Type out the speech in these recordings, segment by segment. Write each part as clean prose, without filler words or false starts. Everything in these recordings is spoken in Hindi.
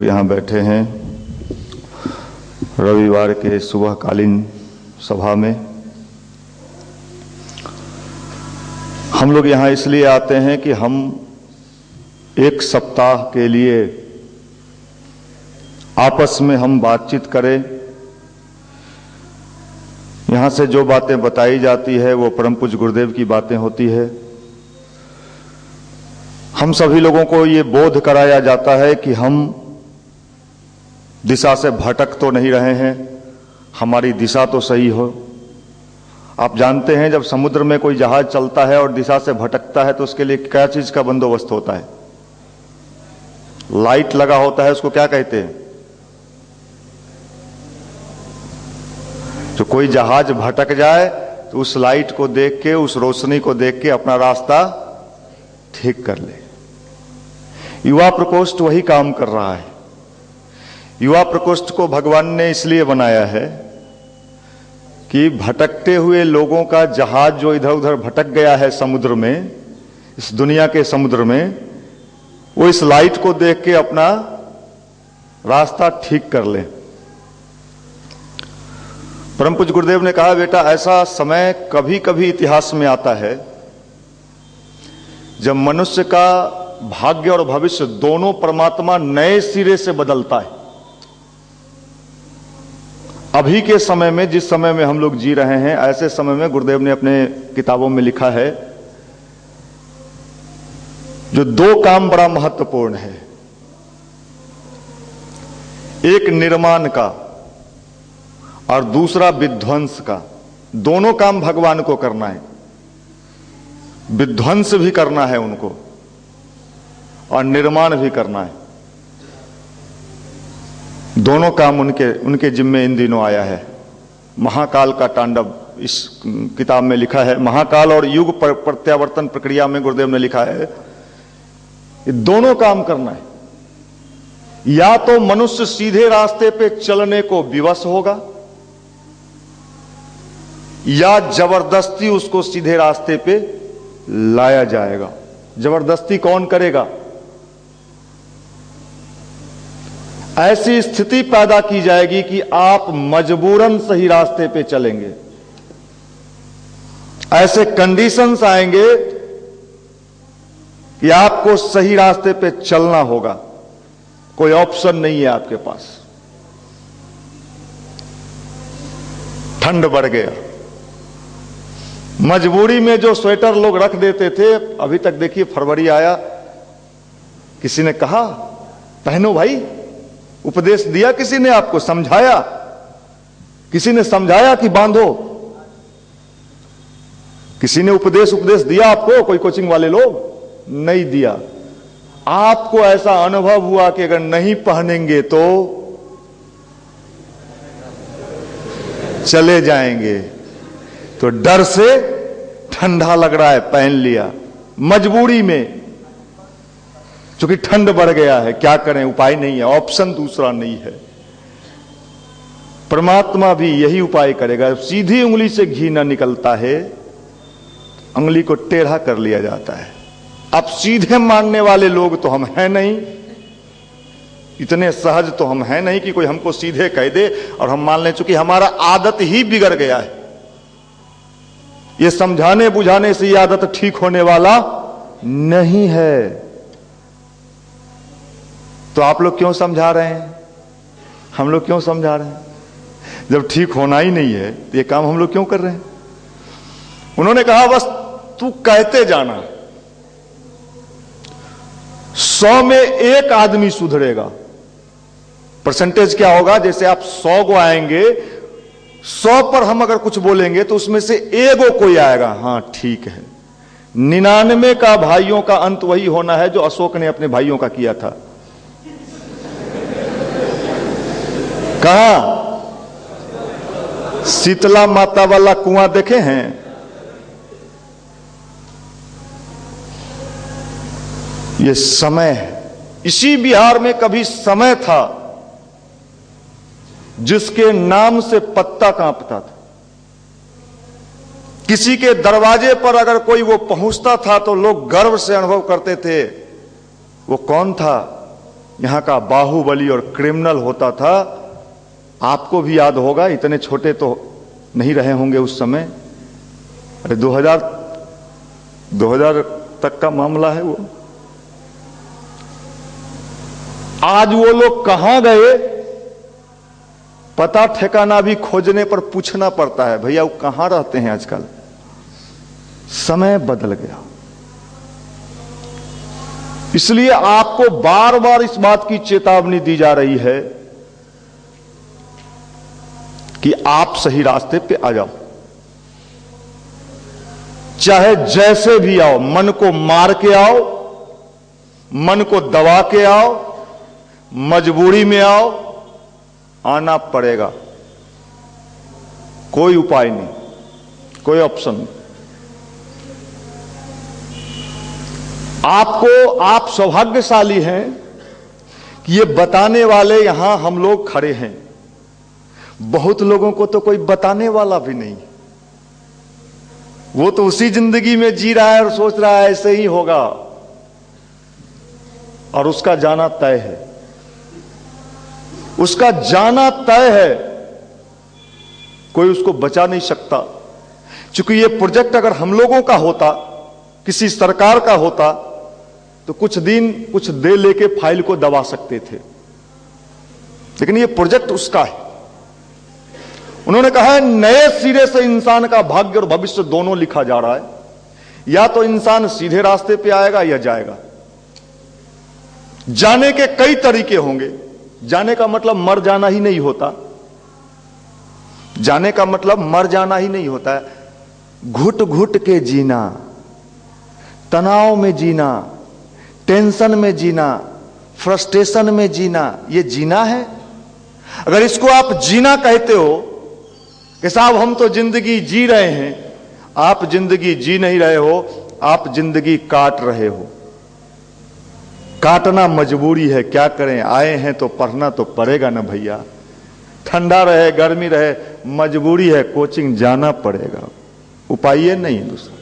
यहाँ बैठे हैं रविवार के सुबहकालीन सभा में। हम लोग यहाँ इसलिए आते हैं कि हम एक सप्ताह के लिए आपस में हम बातचीत करें। यहाँ से जो बातें बताई जाती है वो परम पूज्य गुरुदेव की बातें होती है। हम सभी लोगों को ये बोध कराया जाता है कि हम दिशा से भटक तो नहीं रहे हैं, हमारी दिशा तो सही हो। आप जानते हैं जब समुद्र में कोई जहाज चलता है और दिशा से भटकता है तो उसके लिए क्या चीज का बंदोबस्त होता है? लाइट लगा होता है, उसको क्या कहते हैं? जो कोई जहाज भटक जाए तो उस लाइट को देख के, उस रोशनी को देख के अपना रास्ता ठीक कर ले। युवा प्रकोष्ठ वही काम कर रहा है। युवा प्रकोष्ठ को भगवान ने इसलिए बनाया है कि भटकते हुए लोगों का जहाज जो इधर उधर भटक गया है समुद्र में, इस दुनिया के समुद्र में, वो इस लाइट को देख के अपना रास्ता ठीक कर ले। परम पूज्य गुरुदेव ने कहा, बेटा ऐसा समय कभी कभी इतिहास में आता है जब मनुष्य का भाग्य और भविष्य दोनों परमात्मा नए सिरे से बदलता है। अभी के समय में, जिस समय में हम लोग जी रहे हैं, ऐसे समय में गुरुदेव ने अपने किताबों में लिखा है जो दो काम बड़ा महत्वपूर्ण है। एक निर्माण का और दूसरा विध्वंस का। दोनों काम भगवान को करना है। विध्वंस भी करना है उनको और निर्माण भी करना है। दोनों काम उनके जिम्मे इन दिनों आया है। महाकाल का तांडव इस किताब में लिखा है। महाकाल और युग प्रत्यावर्तन प्रक्रिया में गुरुदेव ने लिखा है ये दोनों काम करना है। या तो मनुष्य सीधे रास्ते पे चलने को विवश होगा या जबरदस्ती उसको सीधे रास्ते पे लाया जाएगा। जबरदस्ती कौन करेगा? ऐसी स्थिति पैदा की जाएगी कि आप मजबूरन सही रास्ते पे चलेंगे। ऐसे कंडीशंस आएंगे कि आपको सही रास्ते पे चलना होगा, कोई ऑप्शन नहीं है आपके पास। ठंड बढ़ गया, मजबूरी में जो स्वेटर लोग रख देते थे, अभी तक देखिए फरवरी आया, किसी ने कहा पहनो भाई, उपदेश दिया किसी ने आपको, समझाया किसी ने, समझाया कि बांधो? किसी ने उपदेश दिया आपको? कोई कोचिंग वाले लोग नहीं दिया। आपको ऐसा अनुभव हुआ कि अगर नहीं पहनेंगे तो चले जाएंगे, तो डर से ठंडा लग रहा है, पहन लिया मजबूरी में, क्योंकि ठंड बढ़ गया है। क्या करें, उपाय नहीं है, ऑप्शन दूसरा नहीं है। परमात्मा भी यही उपाय करेगा। सीधी उंगली से घी ना निकलता है, उंगली को टेढ़ा कर लिया जाता है। अब सीधे मानने वाले लोग तो हम हैं नहीं, इतने सहज तो हम हैं नहीं कि कोई हमको सीधे कह दे और हम मान लें। चूंकि हमारा आदत ही बिगड़ गया है, ये समझाने बुझाने से ये आदत ठीक होने वाला नहीं है। तो आप लोग क्यों समझा रहे हैं? हम लोग क्यों समझा रहे हैं? जब ठीक होना ही नहीं है तो ये काम हम लोग क्यों कर रहे हैं? उन्होंने कहा बस तू कहते जाना, 100 में 1 आदमी सुधरेगा। परसेंटेज क्या होगा? जैसे आप 100 को आएंगे, 100 पर हम अगर कुछ बोलेंगे तो उसमें से 1 कोई आएगा, हाँ ठीक है। 99 का भाइयों का अंत वही होना है जो अशोक ने अपने भाइयों का किया था। कहां? शीतला माता वाला कुआं देखे हैं? ये समय है। इसी बिहार में कभी समय था जिसके नाम से पत्ता कांपता था। किसी के दरवाजे पर अगर कोई वो पहुंचता था तो लोग गर्व से अनुभव करते थे। वो कौन था? यहां का बाहुबली और क्रिमिनल होता था। आपको भी याद होगा, इतने छोटे तो नहीं रहे होंगे उस समय। अरे 2000 तक का मामला है वो। आज वो लोग कहां गए पता ठिकाना भी खोजने पर पूछना पड़ता है, भैया वो कहां रहते हैं आजकल। समय बदल गया। इसलिए आपको बार बार इस बात की चेतावनी दी जा रही है कि आप सही रास्ते पे आ जाओ, चाहे जैसे भी आओ। मन को मार के आओ, मन को दबा के आओ, मजबूरी में आओ, आना पड़ेगा। कोई उपाय नहीं, कोई ऑप्शन नहीं। आप सौभाग्यशाली हैं कि ये बताने वाले यहां हम लोग खड़े हैं। बहुत लोगों को तो कोई बताने वाला भी नहीं। वो तो उसी जिंदगी में जी रहा है और सोच रहा है ऐसे ही होगा, और उसका जाना तय है। उसका जाना तय है, कोई उसको बचा नहीं सकता। क्योंकि ये प्रोजेक्ट अगर हम लोगों का होता, किसी सरकार का होता, तो कुछ दिन कुछ दे लेके फाइल को दबा सकते थे। लेकिन ये प्रोजेक्ट उसका है। उन्होंने कहा है नए सिरे से इंसान का भाग्य और भविष्य दोनों लिखा जा रहा है। या तो इंसान सीधे रास्ते पे आएगा या जाएगा। जाने के कई तरीके होंगे। जाने का मतलब मर जाना ही नहीं होता। जाने का मतलब मर जाना ही नहीं होता है। घुट घुट के जीना, तनाव में जीना, टेंशन में जीना, फ्रस्ट्रेशन में जीना, ये जीना है। अगर इसको आप जीना कहते हो कि साहब हम तो जिंदगी जी रहे हैं, आप जिंदगी जी नहीं रहे हो, आप जिंदगी काट रहे हो। काटना मजबूरी है, क्या करें, आए हैं तो पढ़ना तो पड़ेगा ना भैया। ठंडा रहे गर्मी रहे, मजबूरी है, कोचिंग जाना पड़ेगा। उपाय नहीं है दूसरा।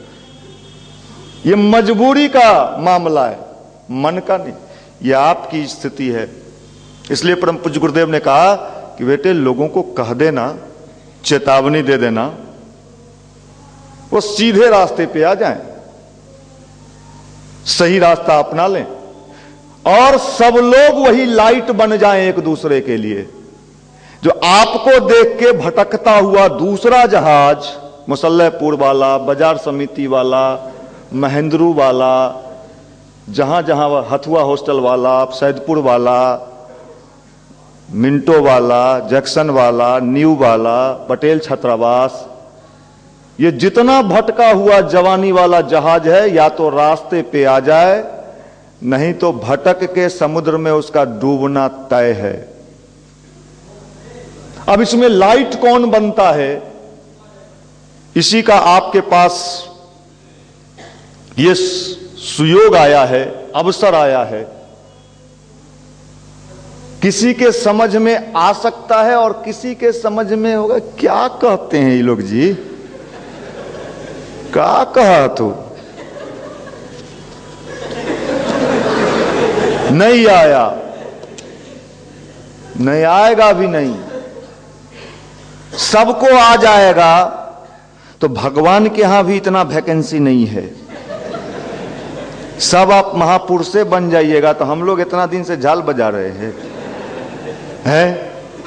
ये मजबूरी का मामला है, मन का नहीं। यह आपकी स्थिति है। इसलिए परम पूज्य गुरुदेव ने कहा कि बेटे लोगों को कह देना, चेतावनी दे देना, वो सीधे रास्ते पे आ जाएं, सही रास्ता अपना लें, और सब लोग वही लाइट बन जाएं एक दूसरे के लिए। जो आपको देख के भटकता हुआ दूसरा जहाज, मुसल्लहपुर वाला, बाजार समिति वाला, महेंद्रू वाला, जहां जहां हथुआ हॉस्टल वाला, सैदपुर वाला, मिंटो वाला, जैक्सन वाला, न्यू वाला, पटेल छात्रावास, ये जितना भटका हुआ जवानी वाला जहाज है, या तो रास्ते पे आ जाए, नहीं तो भटक के समुद्र में उसका डूबना तय है। अब इसमें लाइट कौन बनता है, इसी का आपके पास ये सुयोग आया है, अवसर आया है। किसी के समझ में आ सकता है और किसी के समझ में होगा क्या कहते हैं ये लोग जी, क्या कहा तू, नहीं आया, नहीं आएगा भी नहीं, सबको आ जाएगा। तो भगवान के यहां भी इतना वैकेंसी नहीं है। सब आप महापुरुष से बन जाइएगा तो हम लोग इतना दिन से झाल बजा रहे हैं,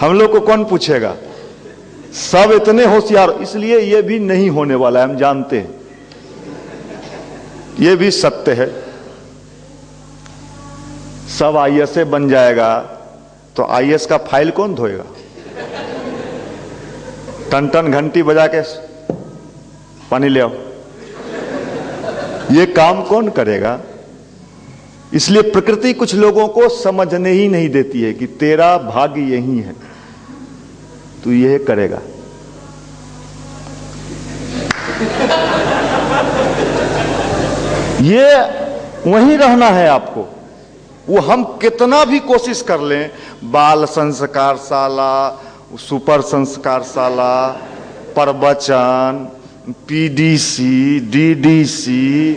हम लोग को कौन पूछेगा। सब इतने होशियार, इसलिए ये भी नहीं होने वाला है, हम जानते हैं, ये भी सत्य है। सब आईएएस बन जाएगा तो आईएएस का फाइल कौन धोएगा, टन टन घंटी बजा के पानी ले आओ, ये काम कौन करेगा। इसलिए प्रकृति कुछ लोगों को समझने ही नहीं देती है कि तेरा भाग्य यही है, तू यह करेगा। ये वहीं रहना है आपको। वो हम कितना भी कोशिश कर लें, बाल संस्कार शाला, सुपर संस्कार शाला, प्रवचन, पीडीसी, डीडीसी,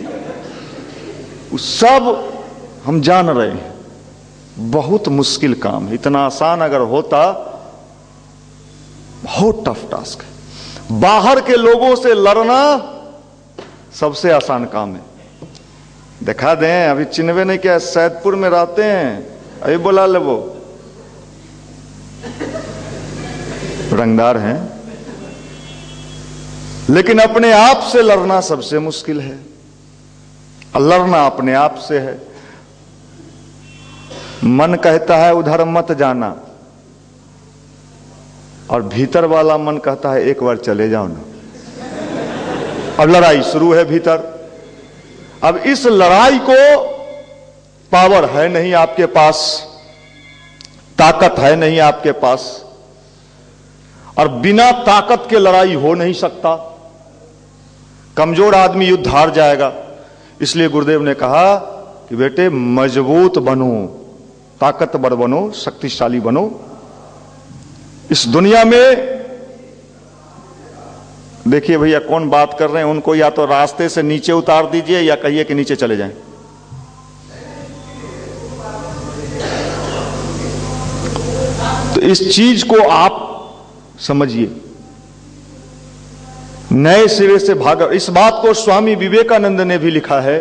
सब हम जान रहे हैं, बहुत मुश्किल काम है। इतना आसान अगर होता, बहुत टफ टास्क है। बाहर के लोगों से लड़ना सबसे आसान काम है। दिखा दें, अभी चिन्हवे नहीं क्या, सैदपुर में रहते हैं, अभी बुला ले, वो रंगदार हैं, लेकिन अपने आप से लड़ना सबसे मुश्किल है। लड़ना अपने आप से है। मन कहता है उधर मत जाना, और भीतर वाला मन कहता है एक बार चले जाओ ना। अब लड़ाई शुरू है भीतर। अब इस लड़ाई को पावर है नहीं आपके पास, ताकत है नहीं आपके पास, और बिना ताकत के लड़ाई हो नहीं सकता। कमजोर आदमी युद्ध हार जाएगा। इसलिए गुरुदेव ने कहा कि बेटे मजबूत बनो, ताकतवर बनो, शक्तिशाली बनो। इस दुनिया में देखिए भैया, कौन बात कर रहे हैं उनको या तो रास्ते से नीचे उतार दीजिए या कहिए कि नीचे चले जाएं। तो इस चीज को आप समझिए, नए सिरे से भाग। इस बात को स्वामी विवेकानंद ने भी लिखा है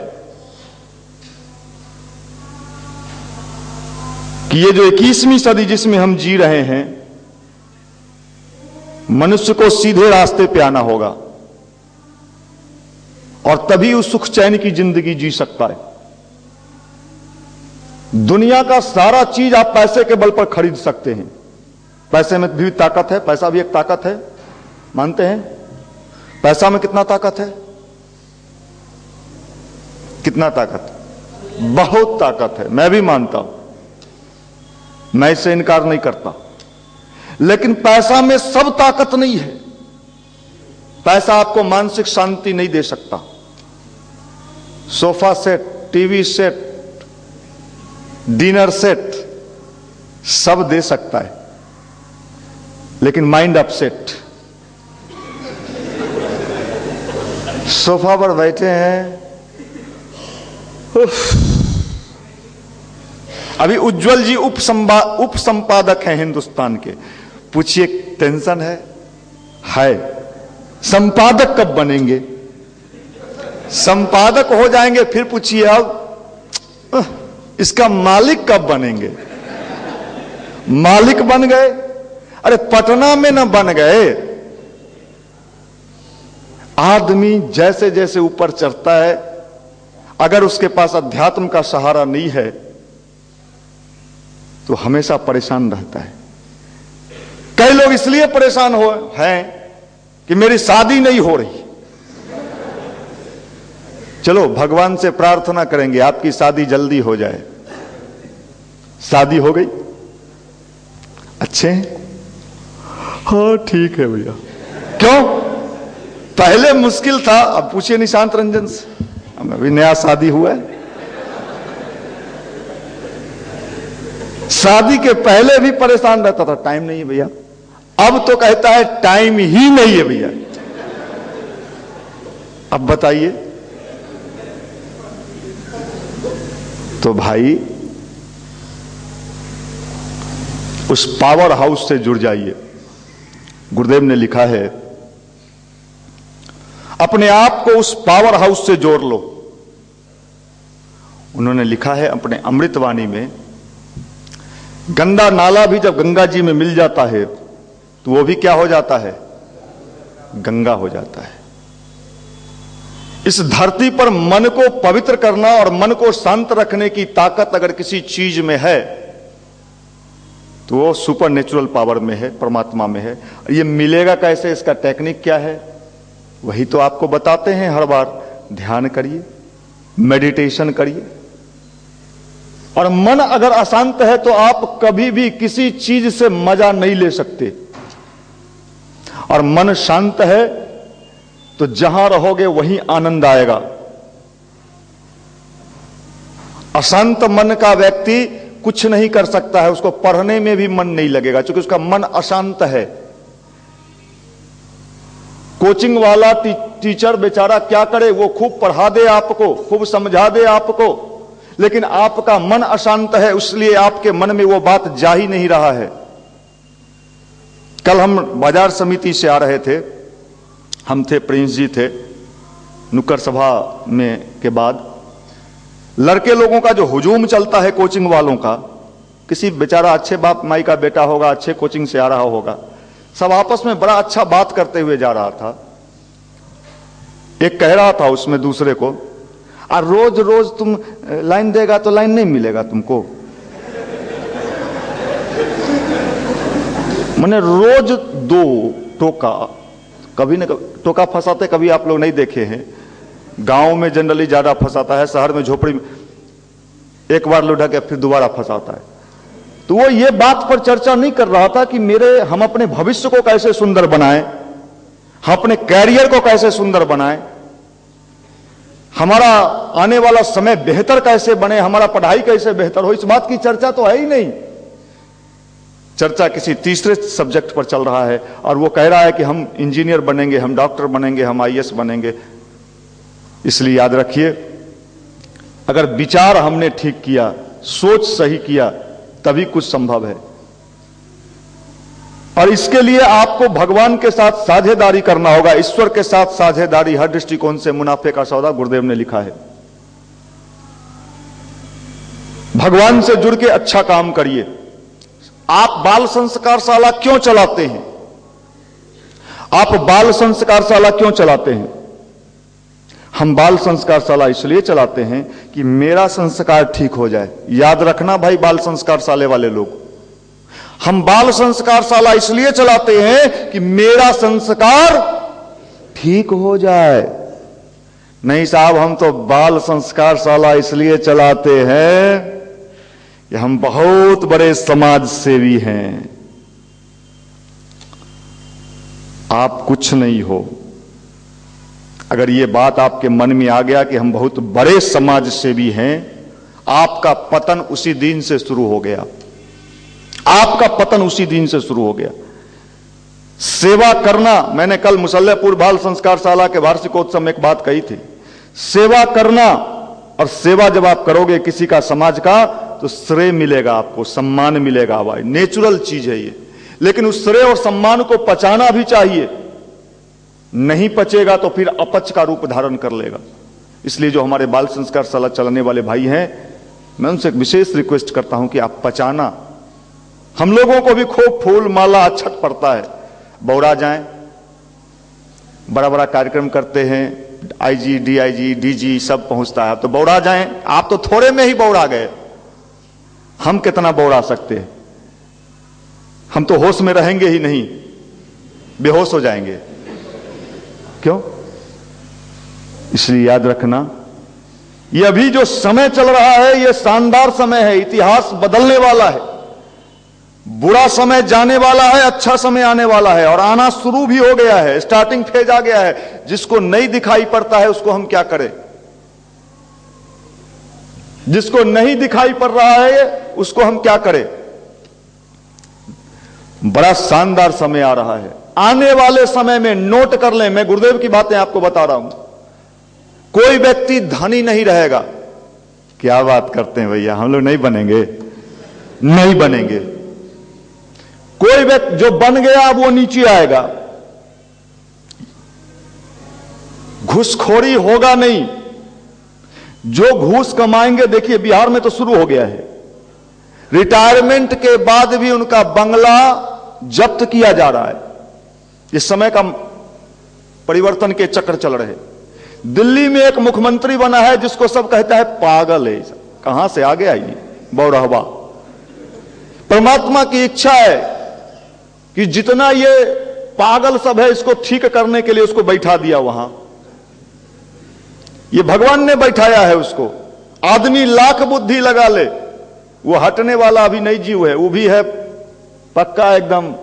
कि ये जो 21वीं सदी जिसमें हम जी रहे हैं, मनुष्य को सीधे रास्ते पे आना होगा, और तभी उस सुख चैन की जिंदगी जी सकता है। दुनिया का सारा चीज आप पैसे के बल पर खरीद सकते हैं। पैसे में भी ताकत है, पैसा भी एक ताकत है, मानते हैं? पैसा में कितना ताकत है? कितना ताकत? बहुत ताकत है, मैं भी मानता हूं, मैं इससे इनकार नहीं करता। लेकिन पैसा में सब ताकत नहीं है। पैसा आपको मानसिक शांति नहीं दे सकता। Sofa set, TV set, dinner set सब दे सकता है, लेकिन माइंड अपसेट। सोफा पर बैठे हैं, अभी उज्जवल जी उप संपादक हैं हिंदुस्तान के। पूछिए टेंशन है? संपादक कब बनेंगे? संपादक हो जाएंगे, फिर पूछिए अब इसका मालिक कब बनेंगे? मालिक बन गए, अरे पटना में न बन गए। आदमी जैसे जैसे ऊपर चढ़ता है, अगर उसके पास अध्यात्म का सहारा नहीं है तो हमेशा परेशान रहता है। कई लोग इसलिए परेशान हैं कि मेरी शादी नहीं हो रही। चलो भगवान से प्रार्थना करेंगे आपकी शादी जल्दी हो जाए। शादी हो गई? अच्छे हैं? हाँ ठीक है भैया। क्यों? पहले मुश्किल था, अब पूछिए निशांत रंजन से, अभी नया शादी हुआ है। शादी के पहले भी परेशान रहता था, टाइम नहीं है भैया। अब तो कहता है टाइम ही नहीं है भैया। अब बताइए। तो भाई उस पावर हाउस से जुड़ जाइए। गुरुदेव ने लिखा है, अपने आप को उस पावर हाउस से जोड़ लो। उन्होंने लिखा है अपने अमृतवाणी में, गंदा नाला भी जब गंगा जी में मिल जाता है तो वो भी क्या हो जाता है? गंगा हो जाता है। इस धरती पर मन को पवित्र करना और मन को शांत रखने की ताकत अगर किसी चीज में है तो वो सुपर नेचुरल पावर में है, परमात्मा में है। ये मिलेगा कैसे? इसका टेक्निक क्या है? वही तो आपको बताते हैं हर बार। ध्यान करिए, मेडिटेशन करिए। और मन अगर अशांत है तो आप कभी भी किसी चीज से मजा नहीं ले सकते। और मन शांत है तो जहां रहोगे वहीं आनंद आएगा। अशांत मन का व्यक्ति कुछ नहीं कर सकता है, उसको पढ़ने में भी मन नहीं लगेगा, क्योंकि उसका मन अशांत है। कोचिंग वाला टीचर बेचारा क्या करे? वो खूब पढ़ा दे आपको, खूब समझा दे आपको, लेकिन आपका मन अशांत है, इसलिए आपके मन में वो बात जा ही नहीं रहा है। कल हम बाजार समिति से आ रहे थे, हम थे, प्रिंस जी थे, नुक्कड़ सभा में के बाद लड़के लोगों का जो हुजूम चलता है कोचिंग वालों का, किसी बेचारा अच्छे बाप माई का बेटा होगा, अच्छे कोचिंग से आ रहा होगा, सब आपस में बड़ा अच्छा बात करते हुए जा रहा था। एक कह रहा था उसमें दूसरे को, और रोज रोज तुम लाइन देगा तो लाइन नहीं मिलेगा तुमको, मैंने रोज दो टोका, कभी न कभी टोका फंसाते कभी आप लोग नहीं देखे हैं, गांव में जनरली ज्यादा फंसाता है, शहर में झोपड़ी में एक बार लुढ़क के फिर दोबारा फंसाता है। तो वो ये बात पर चर्चा नहीं कर रहा था कि हम अपने भविष्य को कैसे सुंदर बनाएं, हम अपने कैरियर को कैसे सुंदर बनाएं, हमारा आने वाला समय बेहतर कैसे बने, हमारा पढ़ाई कैसे बेहतर हो, इस बात की चर्चा तो है ही नहीं। चर्चा किसी तीसरे सब्जेक्ट पर चल रहा है, और वो कह रहा है कि हम इंजीनियर बनेंगे, हम डॉक्टर बनेंगे, हम आईएएस बनेंगे। इसलिए याद रखिए, अगर विचार हमने ठीक किया, सोच सही किया, तभी कुछ संभव है। और इसके लिए आपको भगवान के साथ साझेदारी करना होगा, ईश्वर के साथ साझेदारी। हर दृष्टिकोण से मुनाफे का सौदा, गुरुदेव ने लिखा है। भगवान से जुड़ के अच्छा काम करिए। आप बाल संस्कारशाला क्यों चलाते हैं? आप बाल संस्कारशाला क्यों चलाते हैं? हम बाल संस्कारशाला इसलिए चलाते हैं कि मेरा संस्कार ठीक हो जाए। याद रखना भाई बाल संस्कारशाले वाले लोग, हम बाल संस्कारशाला इसलिए चलाते हैं कि मेरा संस्कार ठीक हो जाए। नहीं साहब, हम तो बाल संस्कारशाला इसलिए चलाते हैं कि हम बहुत बड़े समाज सेवी हैं। आप कुछ नहीं हो। अगर ये बात आपके मन में आ गया कि हम बहुत बड़े समाज सेवी हैं, आपका पतन उसी दिन से शुरू हो गया। आपका पतन उसी दिन से शुरू हो गया। सेवा करना, मैंने कल मुसल्लेपुर बाल संस्कारशाला के वार्षिकोत्सव में एक बात कही थी, सेवा करना, और सेवा जब आप करोगे किसी का, समाज का, तो श्रेय मिलेगा, आपको सम्मान मिलेगा। भाई नेचुरल चीज है ये, लेकिन उस श्रेय और सम्मान को पचाना भी चाहिए। नहीं पचेगा तो फिर अपच का रूप धारण कर लेगा। इसलिए जो हमारे बाल संस्कारशाला चलाने वाले भाई हैं, मैं उनसे एक विशेष रिक्वेस्ट करता हूं कि आप पचाना। हम लोगों को भी खूब फूल माला अक्षत पड़ता है, बौरा जाएं, बड़ा बड़ा कार्यक्रम करते हैं, आईजी, डीआईजी, डीजी सब पहुंचता है, तो बौरा जाएं। आप तो थोड़े में ही बौरा गए, हम कितना बौरा सकते हैं? हम तो होश में रहेंगे ही नहीं, बेहोश हो जाएंगे। क्यों? इसलिए याद रखना, ये अभी जो समय चल रहा है, ये शानदार समय है, इतिहास बदलने वाला है। बुरा समय जाने वाला है, अच्छा समय आने वाला है, और आना शुरू भी हो गया है, स्टार्टिंग फेज आ गया है। जिसको नहीं दिखाई पड़ता है उसको हम क्या करें? जिसको नहीं दिखाई पड़ रहा है उसको हम क्या करें? बड़ा शानदार समय आ रहा है। आने वाले समय में नोट कर लें, मैं गुरुदेव की बातें आपको बता रहा हूं, कोई व्यक्ति धनी नहीं रहेगा। क्या बात करते हैं भैया, हम लोग नहीं बनेंगे, नहीं बनेंगे। कोई व्यक्ति जो बन गया वो नीचे आएगा। घूसखोरी होगा नहीं। जो घूस कमाएंगे, देखिए बिहार में तो शुरू हो गया है, रिटायरमेंट के बाद भी उनका बंगला जब्त किया जा रहा है। इस समय का परिवर्तन के चक्र चल रहे। दिल्ली में एक मुख्यमंत्री बना है जिसको सब कहता है पागल है। कहां से आ गया ये बौरहवा? परमात्मा की इच्छा है कि जितना ये पागल सब है, इसको ठीक करने के लिए उसको बैठा दिया वहां। ये भगवान ने बैठाया है उसको। आदमी लाख बुद्धि लगा ले, वो हटने वाला अभी नहीं जीव है, वो भी है पक्का एकदम।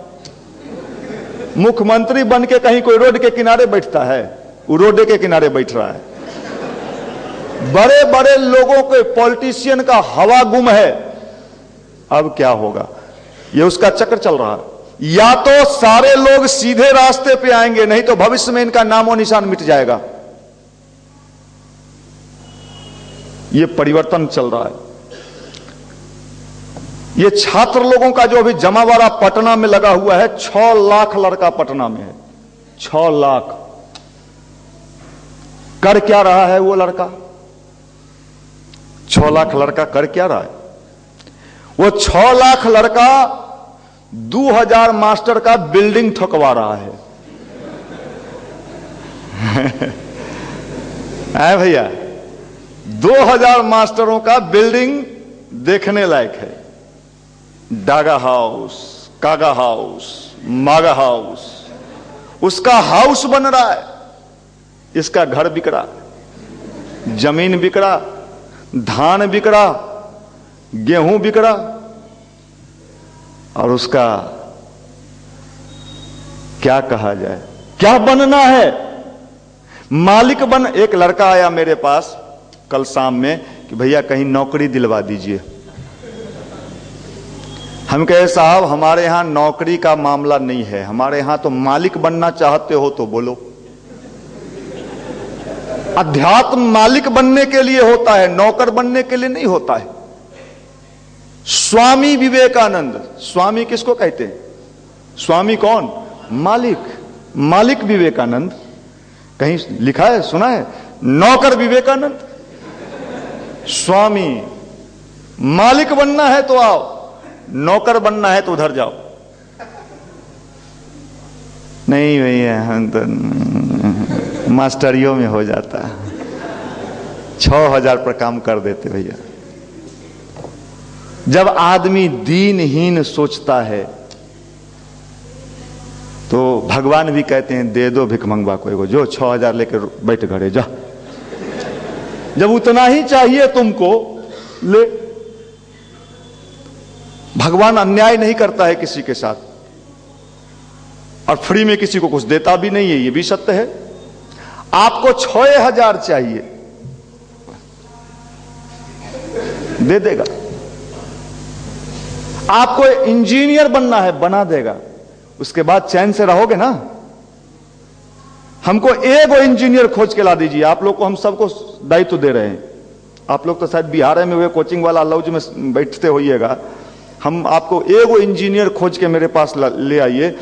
मुख्यमंत्री बन के कहीं कोई रोड के किनारे बैठता है? वो रोड के किनारे बैठ रहा है। बड़े बड़े लोगों के, पॉलिटिशियन का हवा गुम है। अब क्या होगा? ये उसका चक्र चल रहा है। या तो सारे लोग सीधे रास्ते पे आएंगे, नहीं तो भविष्य में इनका नामो निशान मिट जाएगा। ये परिवर्तन चल रहा है। ये छात्र लोगों का जो अभी जमावड़ा पटना में लगा हुआ है, 6 लाख लड़का पटना में है, 6 लाख। कर क्या रहा है वो लड़का? 6 लाख लड़का कर क्या रहा है? वो 6 लाख लड़का 2000 मास्टर का बिल्डिंग ठोकवा रहा है। है भैया, 2000 मास्टरों का बिल्डिंग देखने लायक है। डागा हाउस, कागा हाउस, मागा हाउस, उसका हाउस बन रहा है। इसका घर बिक रहा, जमीन बिक रहा, धान बिक रहा, गेहूं बिक रहा, और उसका क्या कहा जाए, क्या बनना है? मालिक बन। एक लड़का आया मेरे पास कल शाम में कि भैया कहीं नौकरी दिलवा दीजिए। हम कहे साहब हमारे यहां नौकरी का मामला नहीं है, हमारे यहां तो मालिक बनना चाहते हो तो बोलो। अध्यात्म मालिक बनने के लिए होता है, नौकर बनने के लिए नहीं होता है। स्वामी विवेकानंद, स्वामी किसको कहते हैं? स्वामी कौन? मालिक। मालिक विवेकानंद, कहीं लिखा है, सुना है? नौकर विवेकानंद, स्वामी। मालिक बनना है तो आओ, नौकर बनना है तो उधर जाओ। नहीं भैया हम तो मास्टरियों में हो जाता है, 6000 पर काम कर देते भैया। जब आदमी दीनहीन सोचता है तो भगवान भी कहते हैं दे दो भिख मंगवा को, जो 6000 लेकर बैठ घरे जा। जब उतना ही चाहिए तुमको ले। भगवान अन्याय नहीं करता है किसी के साथ, और फ्री में किसी को कुछ देता भी नहीं है, ये भी सत्य है। आपको 6000 चाहिए, दे देगा। आपको इंजीनियर बनना है, बना देगा। उसके बाद चैन से रहोगे ना। हमको एगो इंजीनियर खोज के ला दीजिए। आप लोग को हम सबको दायित्व दे रहे हैं। आप लोग तो शायद बिहार में हुए कोचिंग वाला लॉज में बैठते होइएगा। हम आपको एगो इंजीनियर खोज के मेरे पास ले आइए,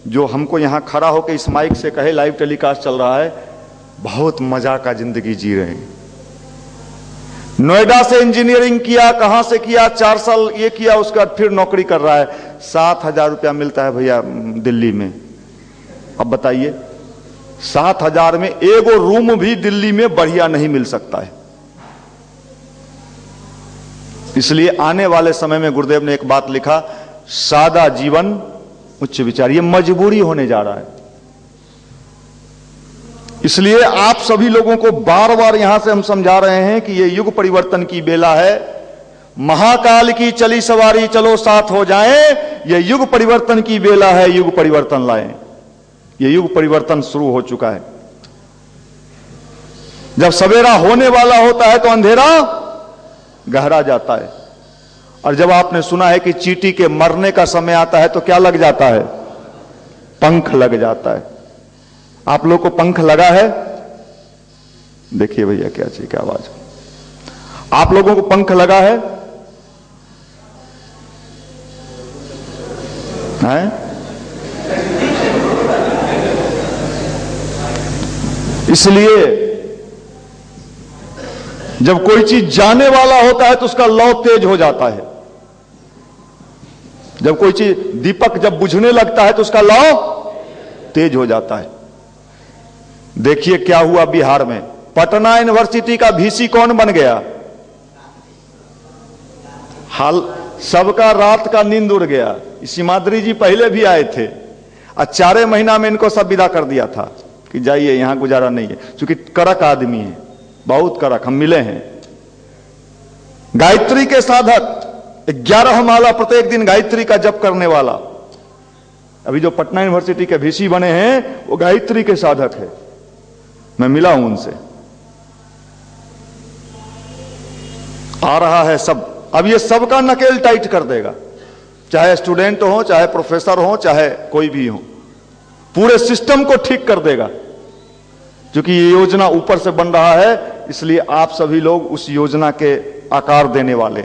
जो हमको यहां खड़ा होकर इस माइक से कहे लाइव टेलीकास्ट चल रहा है, बहुत मजा का जिंदगी जी रहे हैं। नोएडा से इंजीनियरिंग किया, कहां से किया, 4 साल ये किया, उसके बाद फिर नौकरी कर रहा है। 7000 रुपया मिलता है भैया दिल्ली में। अब बताइए, 7000 में एगो रूम भी दिल्ली में बढ़िया नहीं मिल सकता है। इसलिए आने वाले समय में गुरुदेव ने एक बात लिखा, सादा जीवन उच्च विचार। ये मजबूरी होने जा रहा है। इसलिए आप सभी लोगों को बार बार यहां से हम समझा रहे हैं कि ये युग परिवर्तन की बेला है। महाकाल की चली सवारी चलो साथ हो जाएं, ये युग परिवर्तन की बेला है। युग परिवर्तन लाएं। ये युग परिवर्तन शुरू हो चुका है। जब सवेरा होने वाला होता है तो अंधेरा गहरा जाता है। और जब आपने सुना है कि चींटी के मरने का समय आता है तो क्या लग जाता है? पंख लग जाता है। आप लोग को पंख लगा है? देखिए भैया क्या चाहिए, क्या आवाज। आप लोगों को पंख लगा है? इसलिए जब कोई चीज जाने वाला होता है तो उसका लौ तेज हो जाता है। जब कोई चीज, दीपक जब बुझने लगता है तो उसका लौ तेज हो जाता है। देखिए क्या हुआ बिहार में। पटना यूनिवर्सिटी का वीसी कौन बन गया? हाल सबका रात का नींद उड़ गया। सीमाद्री जी पहले भी आए थे और 4 महीना में इनको सब विदा कर दिया था कि जाइए, यहां गुजारा नहीं है। क्योंकि कड़क आदमी है, बहुत कड़क। हम मिले हैं। गायत्री के साधक, 11 माला प्रत्येक दिन गायत्री का जप करने वाला। अभी जो पटना यूनिवर्सिटी के वीसी बने हैं वो गायत्री के साधक है। मैं मिला हूं उनसे। आ रहा है सब। अब ये सबका नकेल टाइट कर देगा, चाहे स्टूडेंट हो, चाहे प्रोफेसर हो, चाहे कोई भी हो। पूरे सिस्टम को ठीक कर देगा। क्योंकि ये योजना ऊपर से बन रहा है, इसलिए आप सभी लोग उस योजना के आकार देने वाले।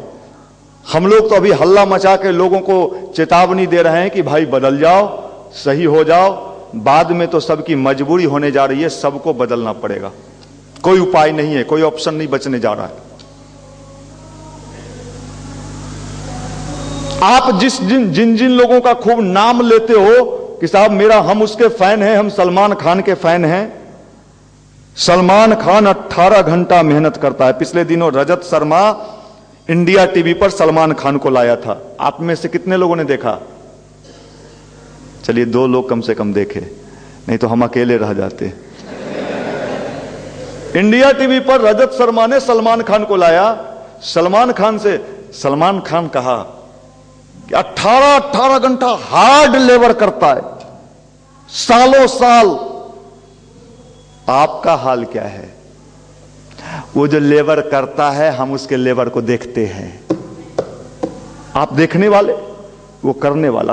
हम लोग तो अभी हल्ला मचा के लोगों को चेतावनी दे रहे हैं कि भाई बदल जाओ, सही हो जाओ। बाद में तो सबकी मजबूरी होने जा रही है, सबको बदलना पड़ेगा, कोई उपाय नहीं है, कोई ऑप्शन नहीं बचने जा रहा है। आप जिन जिन लोगों का खूब नाम लेते हो कि साहब मेरा, हम उसके फैन हैं, हम सलमान खान के फैन हैं। सलमान खान 18 घंटा मेहनत करता है। पिछले दिनों रजत शर्मा इंडिया टीवी पर सलमान खान को लाया था। आप में से कितने लोगों ने देखा? चलिए 2 लोग कम से कम देखे, नहीं तो हम अकेले रह जाते। इंडिया टीवी पर रजत शर्मा ने सलमान खान को लाया। सलमान खान कहा कि 18 घंटा हार्ड लेबर करता है, सालों साल। आपका हाल क्या है? वो जो लेबर करता है, हम उसके लेबर को देखते हैं। आप देखने वाले, वो करने वाला।